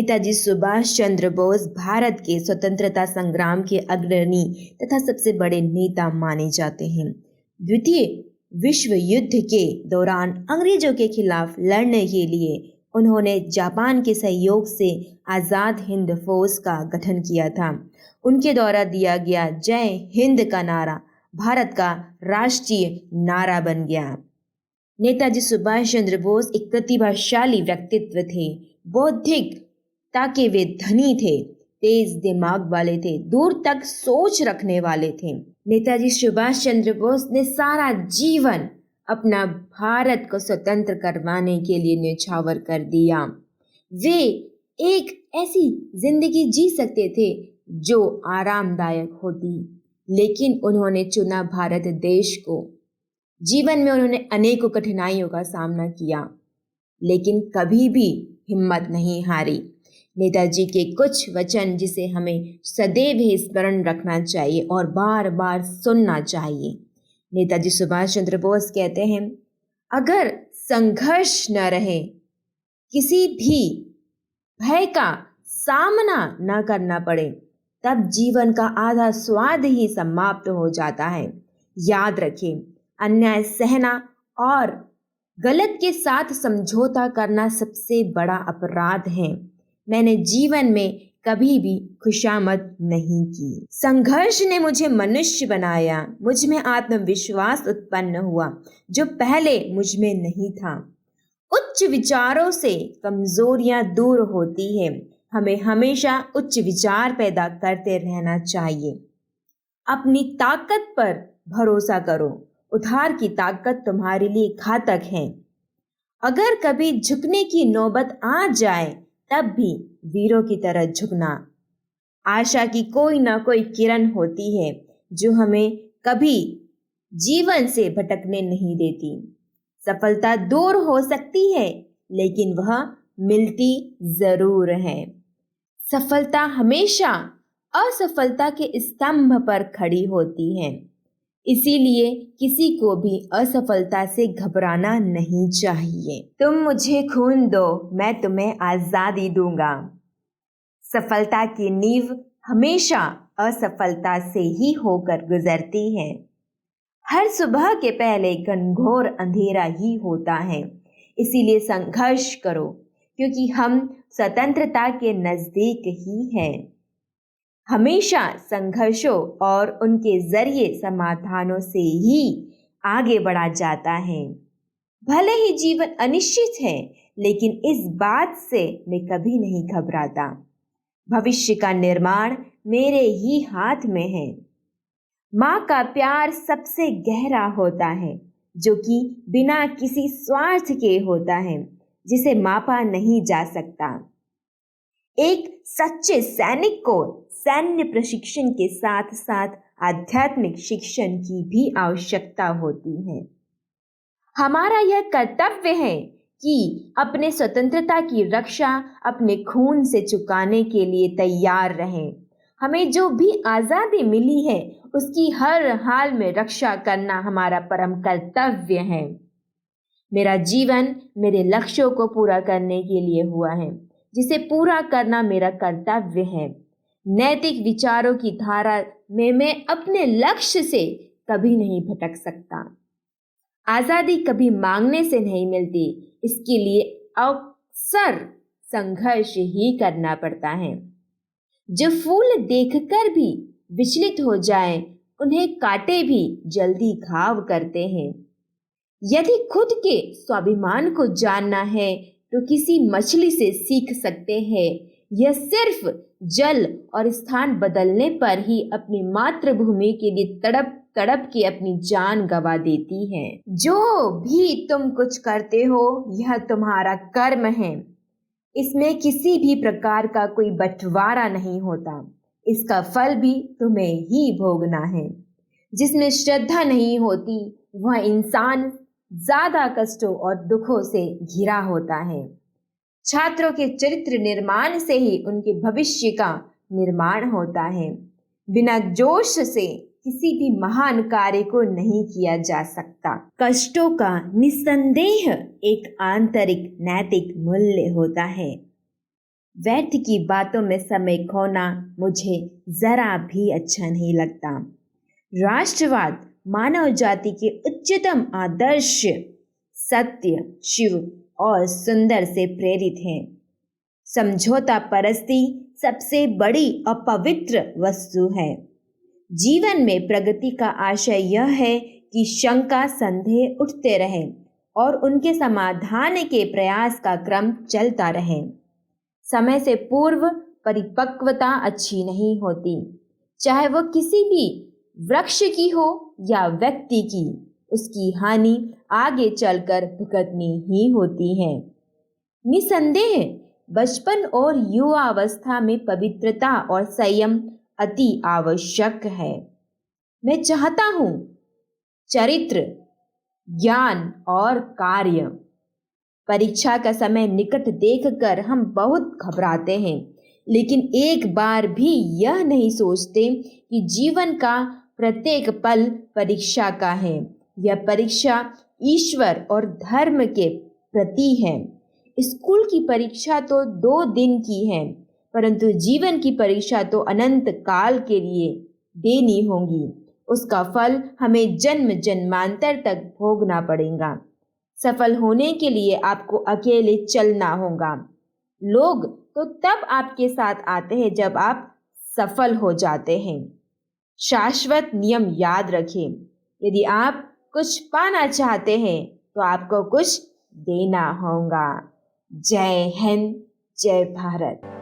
नेताजी सुभाष चंद्र बोस भारत के स्वतंत्रता संग्राम के अग्रणी तथा सबसे बड़े नेता माने जाते हैं। द्वितीय विश्व युद्ध के दौरान अंग्रेजों के खिलाफ लड़ने के लिए उन्होंने जापान के सहयोग से आज़ाद हिंद फौज का गठन किया था। उनके द्वारा दिया गया जय हिंद का नारा भारत का राष्ट्रीय नारा बन गया। नेताजी सुभाष चंद्र बोस एक प्रतिभाशाली व्यक्तित्व थे। बौद्धिकता के वे धनी थे, तेज दिमाग वाले थे, दूर तक सोच रखने वाले थे। नेताजी सुभाष चंद्र बोस ने सारा जीवन अपना भारत को स्वतंत्र करवाने के लिए न्यौछावर कर दिया। वे एक ऐसी जिंदगी जी सकते थे जो आरामदायक होती, लेकिन उन्होंने चुना भारत देश को। जीवन में उन्होंने अनेकों कठिनाइयों का सामना किया, लेकिन कभी भी हिम्मत नहीं हारी। नेताजी के कुछ वचन जिसे हमें सदैव ही स्मरण रखना चाहिए और बार बार सुनना चाहिए। नेताजी सुभाष चंद्र बोस कहते हैं, अगर संघर्ष न रहे, किसी भी भय का सामना न करना पड़े, तब जीवन का आधा स्वाद ही समाप्त हो जाता है। याद रखें, अन्याय सहना और गलत के साथ समझौता करना सबसे बड़ा अपराध है। मैंने जीवन में कभी भी खुशामद नहीं की। संघर्ष ने मुझे मनुष्य बनाया, मुझ में आत्मविश्वास उत्पन्न हुआ जो पहले मुझ में नहीं था। उच्च विचारों से कमजोरियां दूर होती है। हमें हमेशा उच्च विचार पैदा करते रहना चाहिए। अपनी ताकत पर भरोसा करो, उधार की ताकत तुम्हारे लिए घातक है। अगर कभी झुकने की नौबत आ जाए, तब भी वीरों की तरह झुकना। आशा की कोई ना कोई किरण होती है जो हमें कभी जीवन से भटकने नहीं देती। सफलता दूर हो सकती है, लेकिन वह मिलती जरूर है। सफलता हमेशा असफलता के स्तंभ पर खड़ी होती है, इसीलिए किसी को भी असफलता से घबराना नहीं चाहिए। तुम मुझे खून दो, मैं तुम्हें आजादी दूंगा। सफलता की नींव हमेशा असफलता से ही होकर गुजरती है। हर सुबह के पहले घनघोर अंधेरा ही होता है, इसीलिए संघर्ष करो, क्योंकि हम स्वतंत्रता के नजदीक ही हैं। हमेशा संघर्षों और उनके जरिए समाधानों से ही आगे बढ़ा जाता है। भले ही जीवन अनिश्चित है, लेकिन इस बात से मैं कभी नहीं घबराता। भविष्य का निर्माण मेरे ही हाथ में है। माँ का प्यार सबसे गहरा होता है, जो कि बिना किसी स्वार्थ के होता है, जिसे मापा नहीं जा सकता। एक सच्चे सैनिक को सैन्य प्रशिक्षण के साथ साथ आध्यात्मिक शिक्षण की भी आवश्यकता होती है। हमारा यह कर्तव्य है कि अपने स्वतंत्रता की रक्षा अपने खून से चुकाने के लिए तैयार रहें। हमें जो भी आज़ादी मिली है, उसकी हर हाल में रक्षा करना हमारा परम कर्तव्य है। मेरा जीवन मेरे लक्ष्यों को पूरा करने के लिए हुआ है, जिसे पूरा करना मेरा कर्तव्य है। नैतिक विचारों की धारा में मैं अपने लक्ष्य से कभी नहीं भटक सकता। आज़ादी कभी मांगने से नहीं मिलती, इसके लिए अक्सर संघर्ष ही करना पड़ता है। जो फूल देखकर भी विचलित हो जाएं, उन्हें कांटे भी जल्दी घाव करते हैं। यदि खुद के स्वाभिमान को जानना है, तो किसी मछली से सीख सकते हैं। यह सिर्फ जल और स्थान बदलने पर ही अपनी मातृभूमि के लिए तड़प तड़प के अपनी जान गंवा देती है। जो भी तुम कुछ करते हो, यह तुम्हारा कर्म है। इसमें किसी भी प्रकार का कोई बंटवारा नहीं होता। इसका फल भी तुम्हें ही भोगना है। जिसमें श्रद्धा नहीं होती, वह इंसान ज्यादा कष्टों और दुखों से घिरा होता है। छात्रों के चरित्र निर्माण से ही उनके भविष्य का निर्माण होता है। बिना जोश से किसी भी महान कार्य को नहीं किया जा सकता। कष्टों का निस्संदेह एक आंतरिक नैतिक मूल्य होता है। व्यर्थ की बातों में समय खोना मुझे जरा भी अच्छा नहीं लगता। राष्ट्रवाद मानव जाति के उच्चतम आदर्श सत्य, शिव और सुंदर से प्रेरित हैं। समझौता परस्ती सबसे बड़ी अपवित्र वस्तु है। जीवन में प्रगति का आशय यह है कि शंका संदेह उठते रहे और उनके समाधान के प्रयास का क्रम चलता रहे। समय से पूर्व परिपक्वता अच्छी नहीं होती, चाहे वह किसी भी वृक्ष की हो या व्यक्ति की। उसकी हानि आगे चलकर भुगतनी ही होती है। निसंदेह बचपन और युवावस्था में पवित्रता और संयम अति आवश्यक है। मैं चाहता हूँ चरित्र, ज्ञान और कार्य। परीक्षा का समय निकट देखकर हम बहुत घबराते हैं, लेकिन एक बार भी यह नहीं सोचते कि जीवन का प्रत्येक पल परीक्षा का है। यह परीक्षा ईश्वर और धर्म के प्रति है। स्कूल की परीक्षा तो 2 दिन की है, परंतु जीवन की परीक्षा तो अनंत काल के लिए देनी होगी। उसका फल हमें जन्म जन्मांतर तक भोगना पड़ेगा। सफल होने के लिए आपको अकेले चलना होगा। लोग तो तब आपके साथ आते हैं जब आप सफल हो जाते हैं। शाश्वत नियम याद रखें, यदि आप कुछ पाना चाहते हैं तो आपको कुछ देना होगा। जय हिंद, जय भारत।